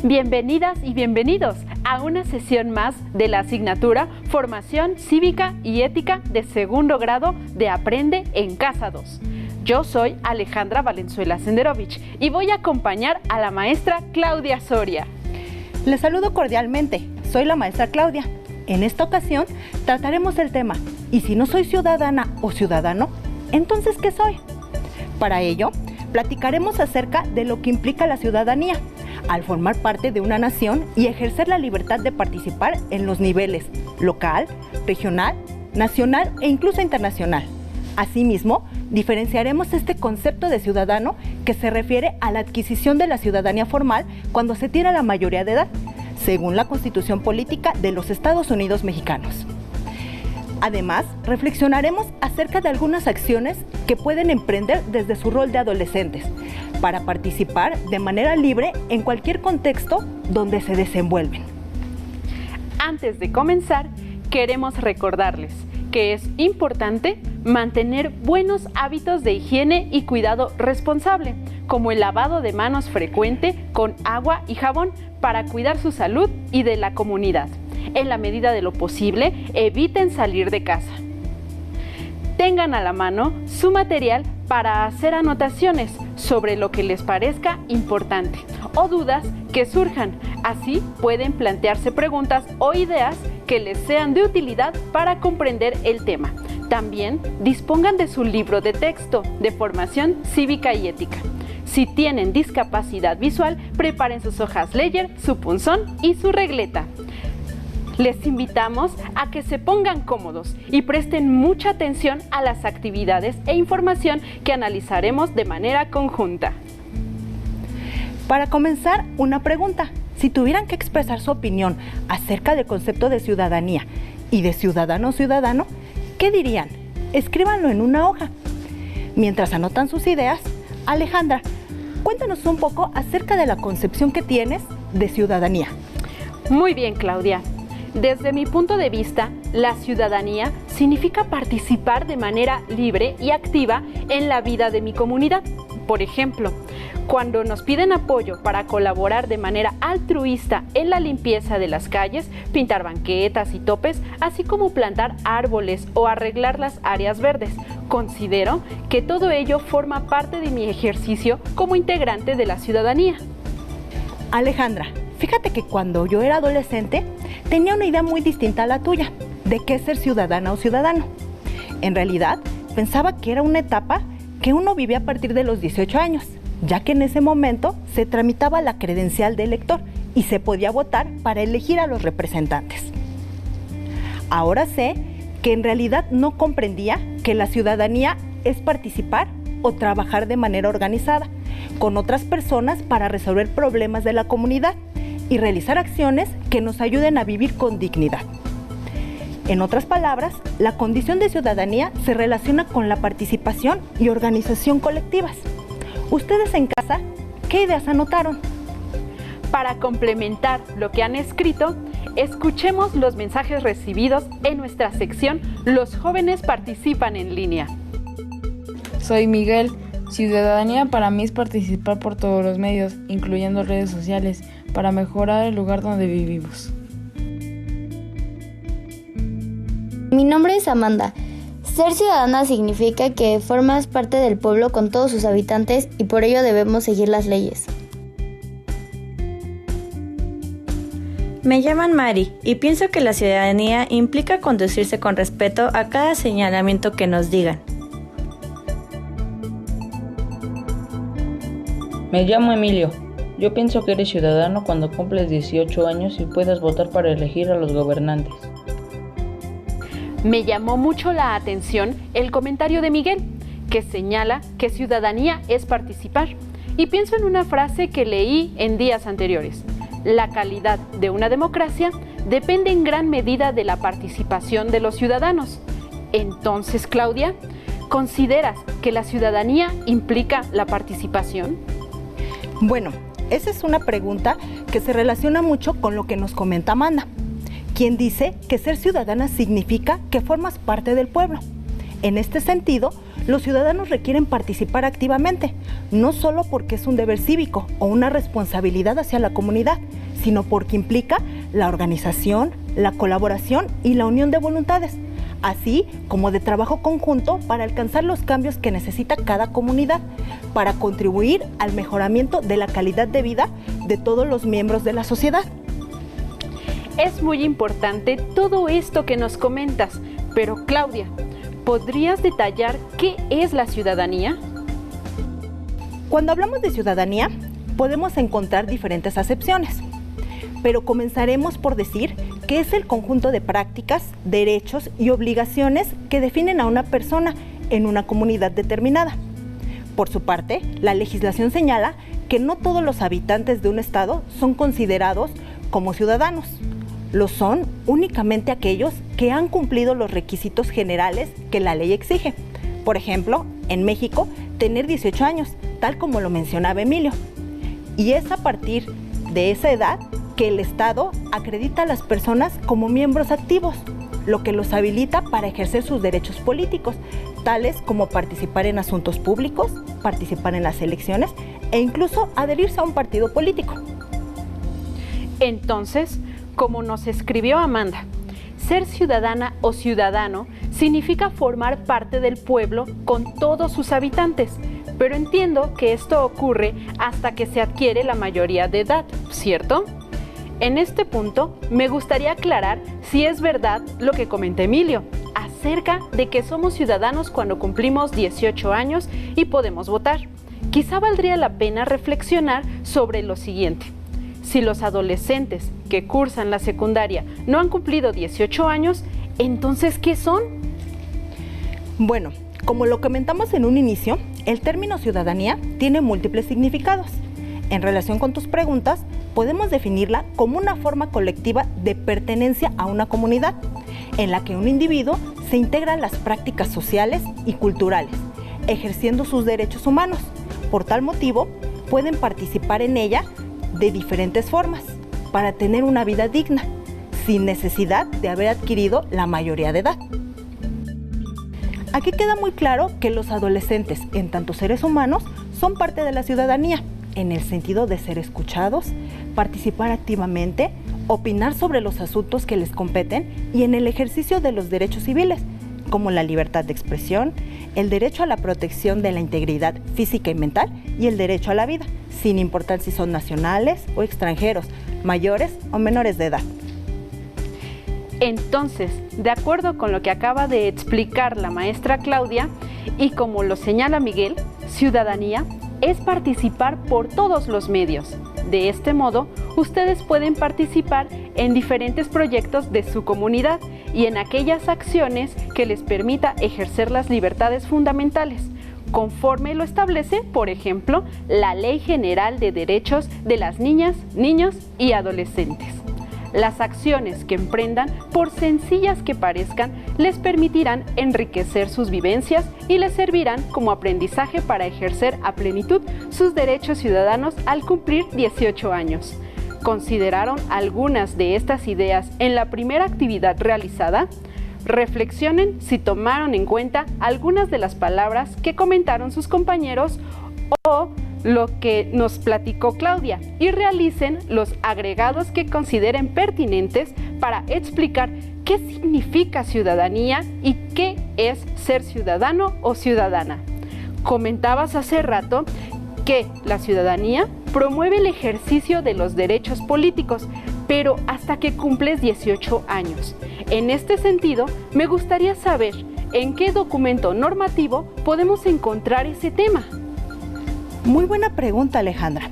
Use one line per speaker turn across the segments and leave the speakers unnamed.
Bienvenidas y bienvenidos a una sesión más de la asignatura Formación Cívica y Ética de segundo grado de Aprende en Casa 2. Yo soy Alejandra Valenzuela Senderovich y voy a acompañar a la maestra Claudia Soria.
Les saludo cordialmente, soy la maestra Claudia. En esta ocasión trataremos el tema ¿y si no soy ciudadana o ciudadano? Entonces, ¿qué soy? Para ello, platicaremos acerca de lo que implica la ciudadanía al formar parte de una nación y ejercer la libertad de participar en los niveles local, regional, nacional e incluso internacional. Asimismo, diferenciaremos este concepto de ciudadano que se refiere a la adquisición de la ciudadanía formal cuando se tiene la mayoría de edad, según la Constitución Política de los Estados Unidos Mexicanos. Además, reflexionaremos acerca de algunas acciones que pueden emprender desde su rol de adolescentes para participar de manera libre en cualquier contexto donde se desenvuelven.
Antes de comenzar, queremos recordarles que es importante mantener buenos hábitos de higiene y cuidado responsable, como el lavado de manos frecuente con agua y jabón para cuidar su salud y de la comunidad. En la medida de lo posible, eviten salir de casa. Tengan a la mano su material para hacer anotaciones sobre lo que les parezca importante o dudas que surjan. Así pueden plantearse preguntas o ideas que les sean de utilidad para comprender el tema. También dispongan de su libro de texto de formación cívica y ética. Si tienen discapacidad visual, preparen sus hojas Ledger, su punzón y su regleta. Les invitamos a que se pongan cómodos y presten mucha atención a las actividades e información que analizaremos de manera conjunta.
Para comenzar, una pregunta. Si tuvieran que expresar su opinión acerca del concepto de ciudadanía y de ciudadano o ciudadano, ¿qué dirían? Escríbanlo en una hoja. Mientras anotan sus ideas, Alejandra, cuéntanos un poco acerca de la concepción que tienes de ciudadanía.
Muy bien, Claudia. Desde mi punto de vista, la ciudadanía significa participar de manera libre y activa en la vida de mi comunidad. Por ejemplo, cuando nos piden apoyo para colaborar de manera altruista en la limpieza de las calles, pintar banquetas y topes, así como plantar árboles o arreglar las áreas verdes, considero que todo ello forma parte de mi ejercicio como integrante de la ciudadanía.
Alejandra, fíjate que cuando yo era adolescente, tenía una idea muy distinta a la tuya de qué es ser ciudadana o ciudadano. En realidad, pensaba que era una etapa que uno vivía a partir de los 18 años, ya que en ese momento se tramitaba la credencial de elector y se podía votar para elegir a los representantes. Ahora sé que en realidad no comprendía que la ciudadanía es participar o trabajar de manera organizada con otras personas para resolver problemas de la comunidad y realizar acciones que nos ayuden a vivir con dignidad. En otras palabras, la condición de ciudadanía se relaciona con la participación y organización colectivas. Ustedes en casa, ¿qué ideas anotaron?
Para complementar lo que han escrito, escuchemos los mensajes recibidos en nuestra sección Los jóvenes participan en línea.
Soy Miguel. Ciudadanía para mí es participar por todos los medios, incluyendo redes sociales, para mejorar el lugar donde vivimos.
Mi nombre es Amanda. Ser ciudadana significa que formas parte del pueblo con todos sus habitantes y por ello debemos seguir las leyes.
Me llaman Mari y pienso que la ciudadanía implica conducirse con respeto a cada señalamiento que nos digan.
Me llamo Emilio. Yo pienso que eres ciudadano cuando cumples 18 años y puedas votar para elegir a los gobernantes.
Me llamó mucho la atención el comentario de Miguel, que señala que ciudadanía es participar. Y pienso en una frase que leí en días anteriores. La calidad de una democracia depende en gran medida de la participación de los ciudadanos. Entonces, Claudia, ¿consideras que la ciudadanía implica la participación?
Bueno, esa es una pregunta que se relaciona mucho con lo que nos comenta Amanda, quien dice que ser ciudadana significa que formas parte del pueblo. En este sentido, los ciudadanos requieren participar activamente, no solo porque es un deber cívico o una responsabilidad hacia la comunidad, sino porque implica la organización, la colaboración y la unión de voluntades, así como de trabajo conjunto para alcanzar los cambios que necesita cada comunidad, para contribuir al mejoramiento de la calidad de vida de todos los miembros de la sociedad.
Es muy importante todo esto que nos comentas, pero Claudia, ¿podrías detallar qué es la ciudadanía?
Cuando hablamos de ciudadanía, podemos encontrar diferentes acepciones, pero comenzaremos por decir que es el conjunto de prácticas, derechos y obligaciones que definen a una persona en una comunidad determinada. Por su parte, la legislación señala que no todos los habitantes de un estado son considerados como ciudadanos. Lo son únicamente aquellos que han cumplido los requisitos generales que la ley exige. Por ejemplo, en México, tener 18 años, tal como lo mencionaba Emilio. Y es a partir de esa edad que el Estado acredita a las personas como miembros activos, lo que los habilita para ejercer sus derechos políticos, tales como participar en asuntos públicos, participar en las elecciones e incluso adherirse a un partido político.
Entonces, como nos escribió Amanda, ser ciudadana o ciudadano significa formar parte del pueblo con todos sus habitantes, pero entiendo que esto ocurre hasta que se adquiere la mayoría de edad, ¿cierto? En este punto, me gustaría aclarar si es verdad lo que comenta Emilio, acerca de que somos ciudadanos cuando cumplimos 18 años y podemos votar. Quizá valdría la pena reflexionar sobre lo siguiente. Si los adolescentes que cursan la secundaria no han cumplido 18 años, ¿entonces qué son?
Bueno, como lo comentamos en un inicio, el término ciudadanía tiene múltiples significados. En relación con tus preguntas, podemos definirla como una forma colectiva de pertenencia a una comunidad, en la que un individuo se integra en las prácticas sociales y culturales, ejerciendo sus derechos humanos. Por tal motivo, pueden participar en ella de diferentes formas, para tener una vida digna, sin necesidad de haber adquirido la mayoría de edad. Aquí queda muy claro que los adolescentes, en tanto seres humanos, son parte de la ciudadanía, en el sentido de ser escuchados, participar activamente, opinar sobre los asuntos que les competen y en el ejercicio de los derechos civiles, como la libertad de expresión, el derecho a la protección de la integridad física y mental y el derecho a la vida, sin importar si son nacionales o extranjeros, mayores o menores de edad.
Entonces, de acuerdo con lo que acaba de explicar la maestra Claudia y como lo señala Miguel, ciudadanía es participar por todos los medios. De este modo, ustedes pueden participar en diferentes proyectos de su comunidad y en aquellas acciones que les permita ejercer las libertades fundamentales, conforme lo establece, por ejemplo, la Ley General de Derechos de las Niñas, Niños y Adolescentes. Las acciones que emprendan, por sencillas que parezcan, les permitirán enriquecer sus vivencias y les servirán como aprendizaje para ejercer a plenitud sus derechos ciudadanos al cumplir 18 años. ¿Consideraron algunas de estas ideas en la primera actividad realizada? Reflexionen si tomaron en cuenta algunas de las palabras que comentaron sus compañeros o lo que nos platicó Claudia y realicen los agregados que consideren pertinentes para explicar qué significa ciudadanía y qué es ser ciudadano o ciudadana. Comentabas hace rato que la ciudadanía promueve el ejercicio de los derechos políticos, pero hasta que cumples 18 años. En este sentido, me gustaría saber en qué documento normativo podemos encontrar ese tema.
Muy buena pregunta, Alejandra.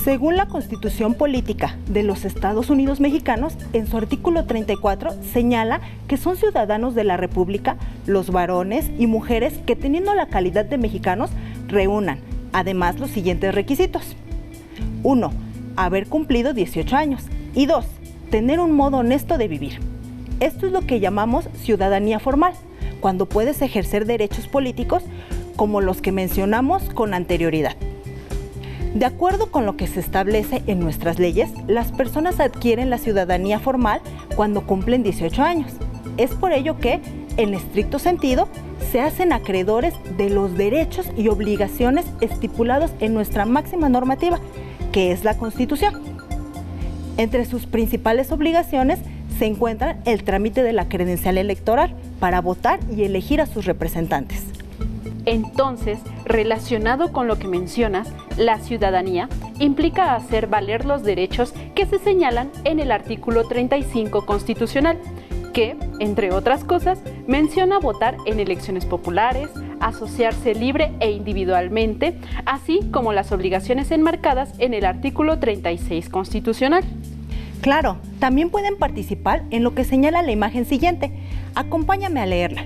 Según la Constitución Política de los Estados Unidos Mexicanos, en su artículo 34 señala que son ciudadanos de la República los varones y mujeres que, teniendo la calidad de mexicanos, reúnan, además, los siguientes requisitos. 1. Haber cumplido 18 años. Y 2. Tener un modo honesto de vivir. Esto es lo que llamamos ciudadanía formal, cuando puedes ejercer derechos políticos como los que mencionamos con anterioridad. De acuerdo con lo que se establece en nuestras leyes, las personas adquieren la ciudadanía formal cuando cumplen 18 años. Es por ello que, en estricto sentido, se hacen acreedores de los derechos y obligaciones estipulados en nuestra máxima normativa, que es la Constitución. Entre sus principales obligaciones se encuentran el trámite de la credencial electoral para votar y elegir a sus representantes.
Entonces, relacionado con lo que mencionas, la ciudadanía implica hacer valer los derechos que se señalan en el artículo 35 constitucional, que, entre otras cosas, menciona votar en elecciones populares, asociarse libre e individualmente, así como las obligaciones enmarcadas en el artículo 36 constitucional.
Claro, también pueden participar en lo que señala la imagen siguiente. Acompáñame a leerla.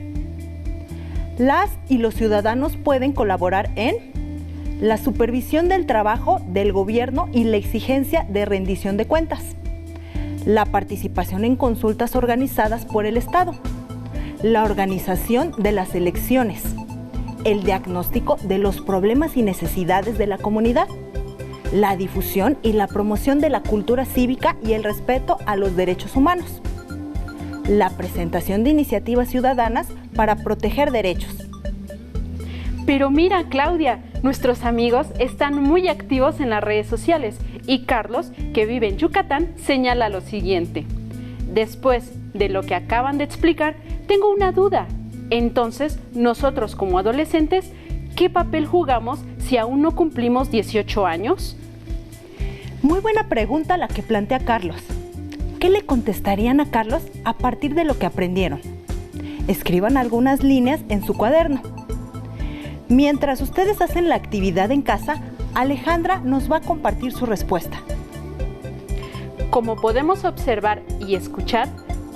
Las y los ciudadanos pueden colaborar en la supervisión del trabajo del gobierno y la exigencia de rendición de cuentas, la participación en consultas organizadas por el Estado, la organización de las elecciones, el diagnóstico de los problemas y necesidades de la comunidad, la difusión y la promoción de la cultura cívica y el respeto a los derechos humanos, la presentación de iniciativas ciudadanas para proteger derechos.
Pero mira, Claudia, nuestros amigos están muy activos en las redes sociales y Carlos, que vive en Yucatán, señala lo siguiente. Después de lo que acaban de explicar, tengo una duda. Entonces, nosotros como adolescentes, ¿qué papel jugamos si aún no cumplimos 18 años?
Muy buena pregunta la que plantea Carlos. ¿Qué le contestarían a Carlos a partir de lo que aprendieron? Escriban algunas líneas en su cuaderno. Mientras ustedes hacen la actividad en casa, Alejandra nos va a compartir su respuesta.
Como podemos observar y escuchar,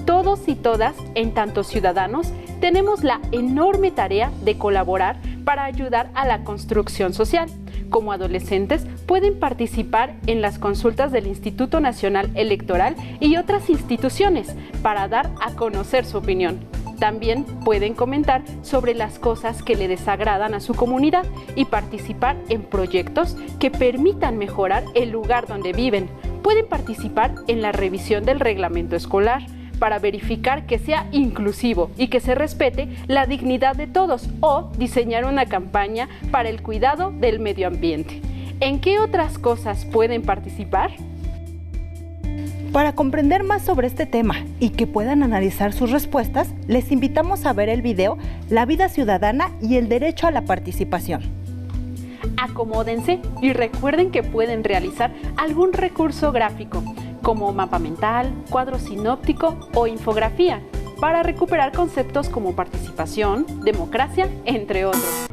todos y todas, en tanto ciudadanos, tenemos la enorme tarea de colaborar para ayudar a la construcción social. Como adolescentes, pueden participar en las consultas del Instituto Nacional Electoral y otras instituciones para dar a conocer su opinión. También pueden comentar sobre las cosas que le desagradan a su comunidad y participar en proyectos que permitan mejorar el lugar donde viven. Pueden participar en la revisión del reglamento escolar para verificar que sea inclusivo y que se respete la dignidad de todos, o diseñar una campaña para el cuidado del medio ambiente. ¿En qué otras cosas pueden participar?
Para comprender más sobre este tema y que puedan analizar sus respuestas, les invitamos a ver el video La vida ciudadana y el derecho a la participación.
Acomódense y recuerden que pueden realizar algún recurso gráfico, como mapa mental, cuadro sinóptico o infografía, para recuperar conceptos como participación, democracia, entre otros.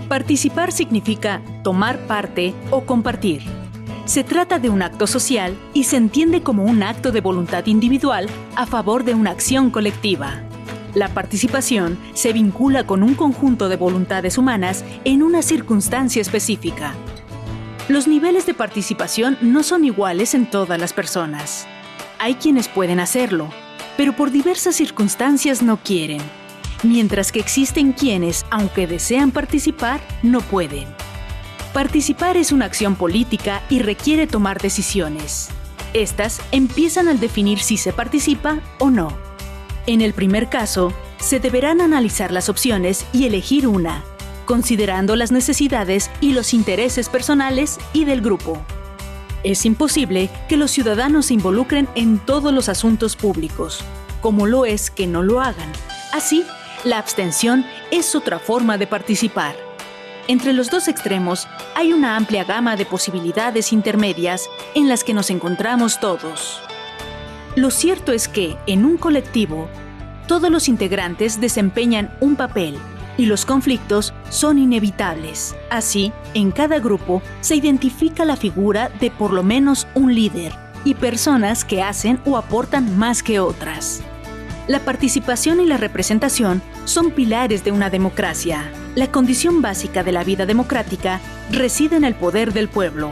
Participar significa tomar parte o compartir. Se trata de un acto social y se entiende como un acto de voluntad individual a favor de una acción colectiva. La participación se vincula con un conjunto de voluntades humanas en una circunstancia específica. Los niveles de participación no son iguales en todas las personas. Hay quienes pueden hacerlo, pero por diversas circunstancias no quieren, mientras que existen quienes, aunque desean participar, no pueden. Participar es una acción política y requiere tomar decisiones. Estas empiezan al definir si se participa o no. En el primer caso, se deberán analizar las opciones y elegir una, considerando las necesidades y los intereses personales y del grupo. Es imposible que los ciudadanos se involucren en todos los asuntos públicos, como lo es que no lo hagan. Así, la abstención es otra forma de participar. Entre los dos extremos hay una amplia gama de posibilidades intermedias en las que nos encontramos todos. Lo cierto es que, en un colectivo, todos los integrantes desempeñan un papel y los conflictos son inevitables. Así, en cada grupo se identifica la figura de por lo menos un líder y personas que hacen o aportan más que otras. La participación y la representación son pilares de una democracia. La condición básica de la vida democrática reside en el poder del pueblo,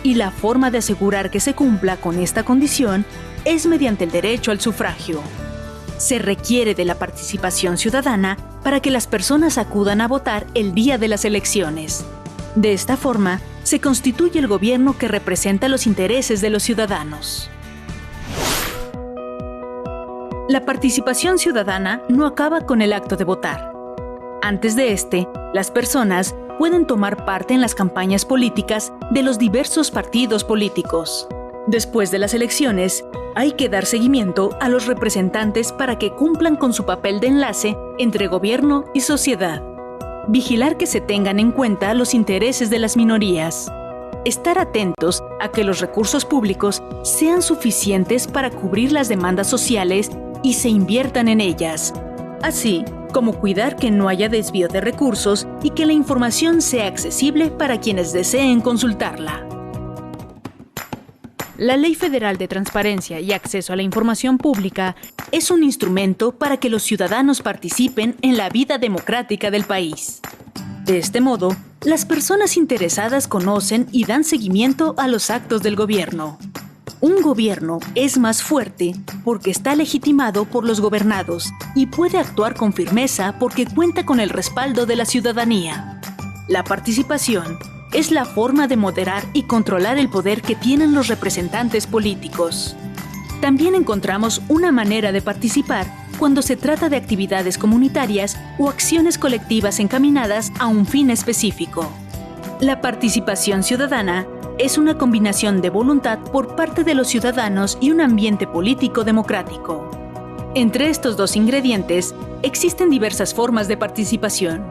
y la forma de asegurar que se cumpla con esta condición es mediante el derecho al sufragio. Se requiere de la participación ciudadana para que las personas acudan a votar el día de las elecciones. De esta forma, se constituye el gobierno que representa los intereses de los ciudadanos. La participación ciudadana no acaba con el acto de votar. Antes de las personas pueden tomar parte en las campañas políticas de los diversos partidos políticos. Después de las elecciones, hay que dar seguimiento a los representantes para que cumplan con su papel de enlace entre gobierno y sociedad. Vigilar que se tengan en cuenta los intereses de las minorías. Estar atentos a que los recursos públicos sean suficientes para cubrir las demandas sociales y se inviertan en ellas, así como cuidar que no haya desvío de recursos y que la información sea accesible para quienes deseen consultarla. La Ley Federal de Transparencia y Acceso a la Información Pública es un instrumento para que los ciudadanos participen en la vida democrática del país. De este modo, las personas interesadas conocen y dan seguimiento a los actos del gobierno. Un gobierno es más fuerte porque está legitimado por los gobernados y puede actuar con firmeza porque cuenta con el respaldo de la ciudadanía. La participación es la forma de moderar y controlar el poder que tienen los representantes políticos. También encontramos una manera de participar cuando se trata de actividades comunitarias o acciones colectivas encaminadas a un fin específico. La participación ciudadana es una combinación de voluntad por parte de los ciudadanos y un ambiente político democrático. Entre estos dos ingredientes existen diversas formas de participación,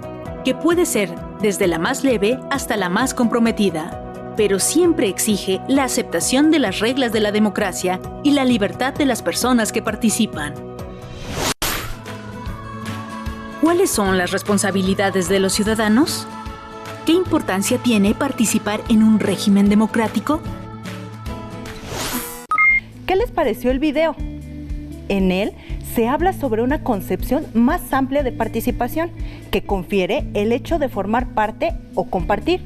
que puede ser desde la más leve hasta la más comprometida, pero siempre exige la aceptación de las reglas de la democracia y la libertad de las personas que participan. ¿Cuáles son las responsabilidades de los ciudadanos? ¿Qué importancia tiene participar en un régimen democrático?
¿Qué les pareció el video? En él se habla sobre una concepción más amplia de participación que confiere el hecho de formar parte o compartir.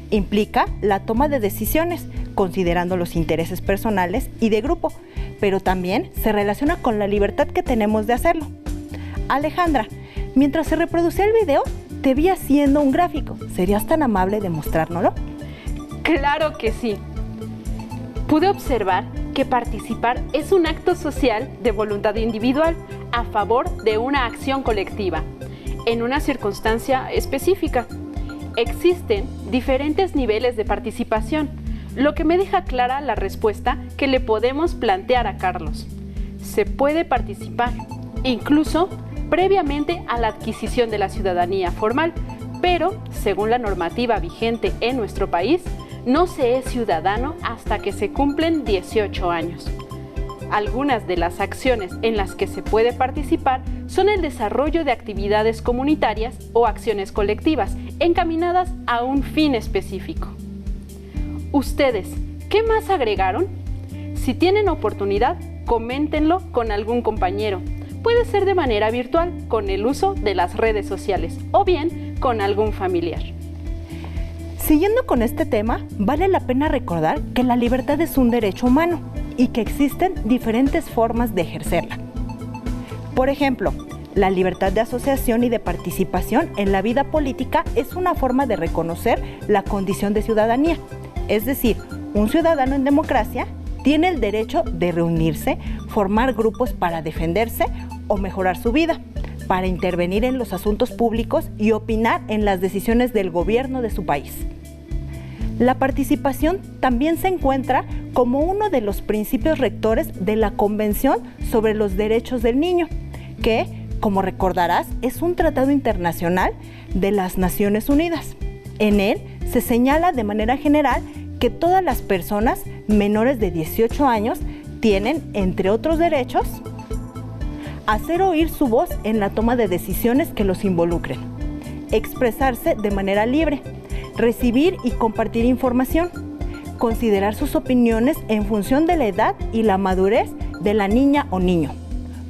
Implica la toma de decisiones, considerando los intereses personales y de grupo, pero también se relaciona con la libertad que tenemos de hacerlo. Alejandra, mientras se reproducía el video, te vi haciendo un gráfico. ¿Serías tan amable de mostrárnoslo?
Claro que sí. Pude observar que participar es un acto social de voluntad individual a favor de una acción colectiva, en una circunstancia específica. Existen diferentes niveles de participación, lo que me deja clara la respuesta que le podemos plantear a Carlos. Se puede participar, incluso previamente a la adquisición de la ciudadanía formal, pero, según la normativa vigente en nuestro país, no se es ciudadano hasta que se cumplen 18 años. Algunas de las acciones en las que se puede participar son el desarrollo de actividades comunitarias o acciones colectivas encaminadas a un fin específico. ¿Ustedes qué más agregaron? Si tienen oportunidad, coméntenlo con algún compañero. Puede ser de manera virtual, con el uso de las redes sociales, o bien con algún familiar.
Siguiendo con este tema, vale la pena recordar que la libertad es un derecho humano y que existen diferentes formas de ejercerla. Por ejemplo, la libertad de asociación y de participación en la vida política es una forma de reconocer la condición de ciudadanía. Es decir, un ciudadano en democracia tiene el derecho de reunirse, formar grupos para defenderse o mejorar su vida, para intervenir en los asuntos públicos y opinar en las decisiones del gobierno de su país. La participación también se encuentra como uno de los principios rectores de la Convención sobre los Derechos del Niño, que, como recordarás, es un tratado internacional de las Naciones Unidas. En él se señala de manera general que todas las personas menores de 18 años tienen, entre otros derechos, hacer oír su voz en la toma de decisiones que los involucren, expresarse de manera libre, recibir y compartir información, considerar sus opiniones en función de la edad y la madurez de la niña o niño.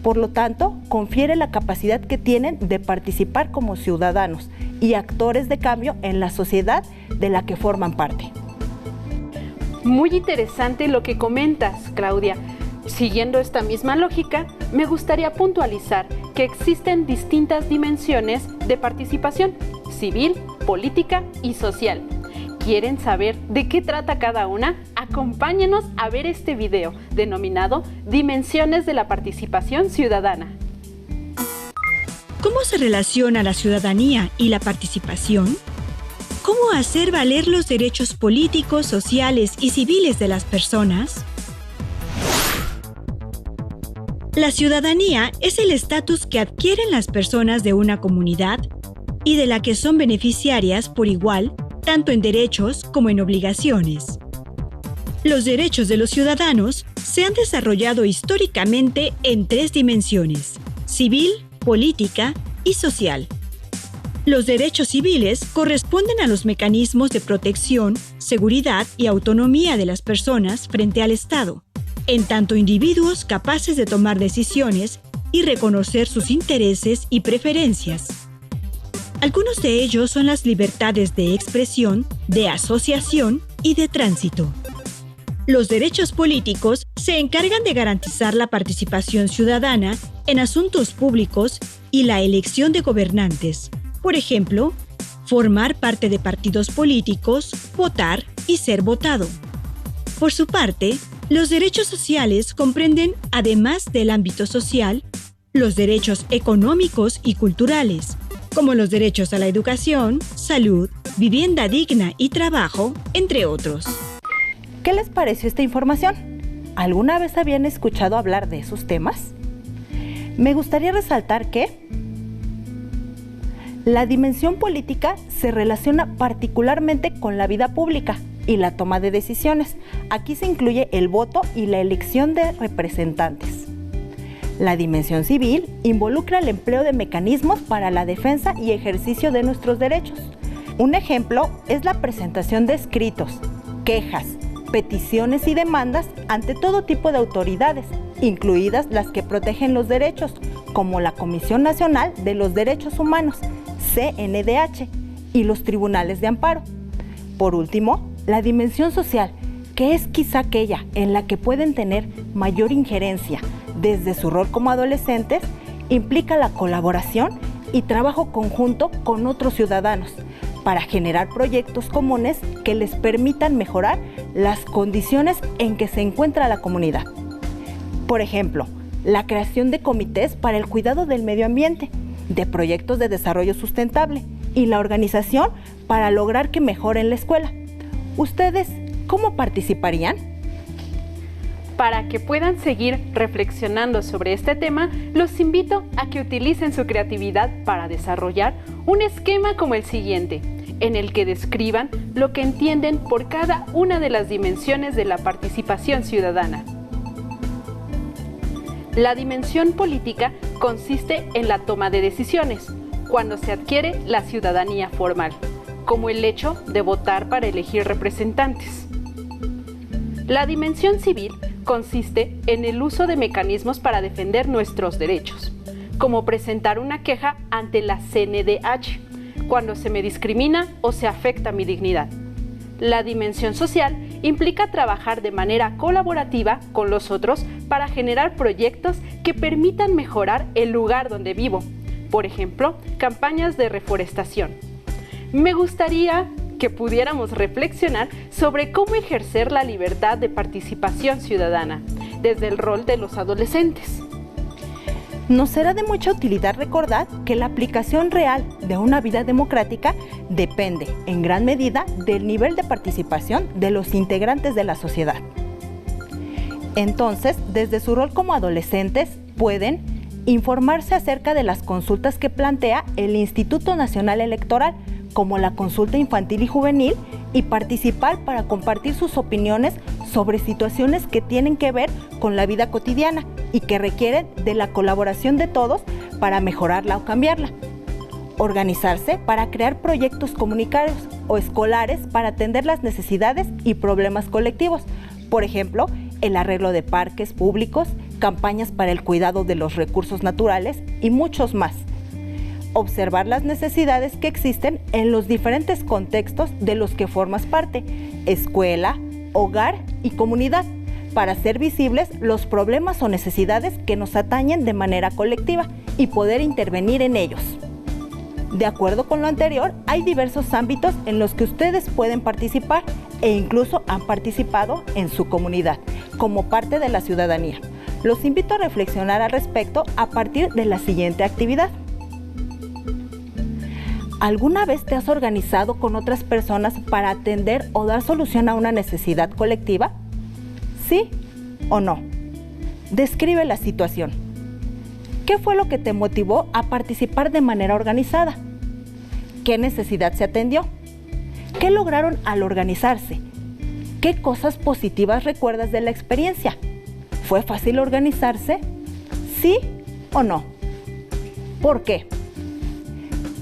Por lo tanto, confiere la capacidad que tienen de participar como ciudadanos y actores de cambio en la sociedad de la que forman parte.
Muy interesante lo que comentas, Claudia. Siguiendo esta misma lógica, me gustaría puntualizar que existen distintas dimensiones de participación: civil, política y social, ¿Quieren saber de qué trata cada una? Acompáñenos a ver este video denominado Dimensiones de la participación ciudadana.
¿Cómo se relaciona la ciudadanía y la participación? ¿Cómo hacer valer los derechos políticos, sociales y civiles de las personas? La ciudadanía es el estatus que adquieren las personas de una comunidad y de la que son beneficiarias por igual, tanto en derechos como en obligaciones. Los derechos de los ciudadanos se han desarrollado históricamente en 3 dimensiones: civil, política y social. Los derechos civiles corresponden a los mecanismos de protección, seguridad y autonomía de las personas frente al Estado, en tanto individuos capaces de tomar decisiones y reconocer sus intereses y preferencias. Algunos de ellos son las libertades de expresión, de asociación y de tránsito. Los derechos políticos se encargan de garantizar la participación ciudadana en asuntos públicos y la elección de gobernantes. Por ejemplo, formar parte de partidos políticos, votar y ser votado. Por su parte, los derechos sociales comprenden, además del ámbito social, los derechos económicos y culturales, como los derechos a la educación, salud, vivienda digna y trabajo, entre otros.
¿Qué les pareció esta información? ¿Alguna vez habían escuchado hablar de esos temas? Me gustaría resaltar que la dimensión política se relaciona particularmente con la vida pública y la toma de decisiones. Aquí se incluye el voto y la elección de representantes. La dimensión civil involucra el empleo de mecanismos para la defensa y ejercicio de nuestros derechos. Un ejemplo es la presentación de escritos, quejas, peticiones y demandas ante todo tipo de autoridades, incluidas las que protegen los derechos, como la Comisión Nacional de los Derechos Humanos, CNDH, y los tribunales de amparo. Por último, la dimensión social, que es quizá aquella en la que pueden tener mayor injerencia desde su rol como adolescentes, implica la colaboración y trabajo conjunto con otros ciudadanos para generar proyectos comunes que les permitan mejorar las condiciones en que se encuentra la comunidad. Por ejemplo, la creación de comités para el cuidado del medio ambiente, de proyectos de desarrollo sustentable y la organización para lograr que mejoren la escuela. ¿Ustedes cómo participarían?
Para que puedan seguir reflexionando sobre este tema, los invito a que utilicen su creatividad para desarrollar un esquema como el siguiente, en el que describan lo que entienden por cada una de las dimensiones de la participación ciudadana. La dimensión política consiste en la toma de decisiones, cuando se adquiere la ciudadanía formal, como el hecho de votar para elegir representantes. La dimensión civil consiste en el uso de mecanismos para defender nuestros derechos, como presentar una queja ante la CNDH, cuando se me discrimina o se afecta mi dignidad. La dimensión social implica trabajar de manera colaborativa con los otros para generar proyectos que permitan mejorar el lugar donde vivo. Por ejemplo, campañas de reforestación. Me gustaría que pudiéramos reflexionar sobre cómo ejercer la libertad de participación ciudadana desde el rol de los adolescentes.
Nos será de mucha utilidad recordar que la aplicación real de una vida democrática depende, en gran medida, del nivel de participación de los integrantes de la sociedad. Entonces, desde su rol como adolescentes, pueden informarse acerca de las consultas que plantea el Instituto Nacional Electoral, como la consulta infantil y juvenil, y participar para compartir sus opiniones sobre situaciones que tienen que ver con la vida cotidiana y que requieren de la colaboración de todos para mejorarla o cambiarla. Organizarse para crear proyectos comunitarios o escolares para atender las necesidades y problemas colectivos. Por ejemplo, el arreglo de parques públicos, campañas para el cuidado de los recursos naturales y muchos más. Observar las necesidades que existen en los diferentes contextos de los que formas parte, escuela, hogar y comunidad, para hacer visibles los problemas o necesidades que nos atañen de manera colectiva y poder intervenir en ellos. De acuerdo con lo anterior, hay diversos ámbitos en los que ustedes pueden participar e incluso han participado en su comunidad como parte de la ciudadanía. Los invito a reflexionar al respecto a partir de la siguiente actividad. ¿Alguna vez te has organizado con otras personas para atender o dar solución a una necesidad colectiva? ¿Sí o no? Describe la situación. ¿Qué fue lo que te motivó a participar de manera organizada? ¿Qué necesidad se atendió? ¿Qué lograron al organizarse? ¿Qué cosas positivas recuerdas de la experiencia? ¿Fue fácil organizarse? ¿Sí o no? ¿Por qué?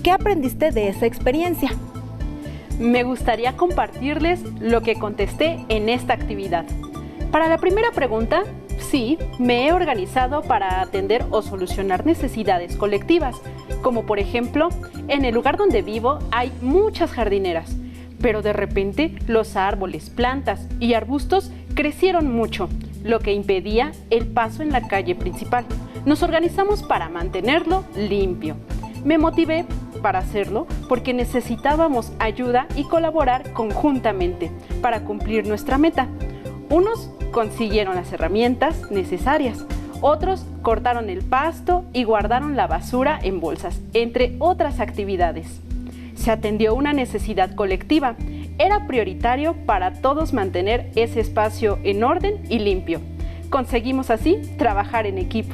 ¿Qué aprendiste de esa experiencia?
Me gustaría compartirles lo que contesté en esta actividad. Para la primera pregunta, sí, me he organizado para atender o solucionar necesidades colectivas, como por ejemplo, en el lugar donde vivo hay muchas jardineras, pero de repente los árboles, plantas y arbustos crecieron mucho, lo que impedía el paso en la calle principal. Nos organizamos para mantenerlo limpio. Me motivé para hacerlo porque necesitábamos ayuda y colaborar conjuntamente para cumplir nuestra meta. Unos consiguieron las herramientas necesarias, otros cortaron el pasto y guardaron la basura en bolsas, entre otras actividades. Se atendió una necesidad colectiva. Era prioritario para todos mantener ese espacio en orden y limpio. Conseguimos así trabajar en equipo.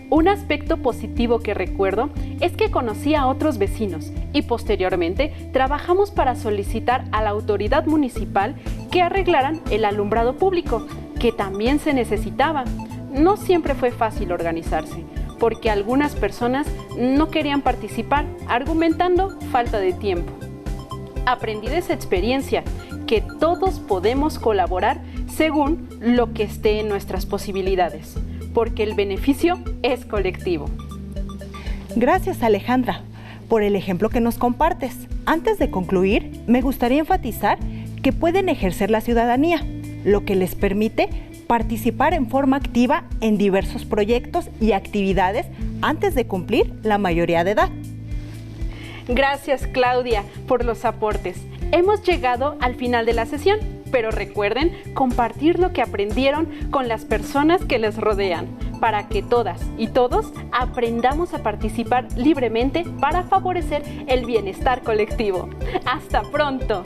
Un aspecto positivo que recuerdo es que conocí a otros vecinos y posteriormente trabajamos para solicitar a la autoridad municipal que arreglaran el alumbrado público, que también se necesitaba. No siempre fue fácil organizarse, porque algunas personas no querían participar, argumentando falta de tiempo. Aprendí de esa experiencia que todos podemos colaborar según lo que esté en nuestras posibilidades, porque el beneficio es colectivo.
Gracias, Alejandra, por el ejemplo que nos compartes. Antes de concluir, me gustaría enfatizar que pueden ejercer la ciudadanía, lo que les permite participar en forma activa en diversos proyectos y actividades antes de cumplir la mayoría de edad.
Gracias, Claudia, por los aportes. Hemos llegado al final de la sesión, pero recuerden compartir lo que aprendieron con las personas que les rodean, para que todas y todos aprendamos a participar libremente para favorecer el bienestar colectivo. ¡Hasta pronto!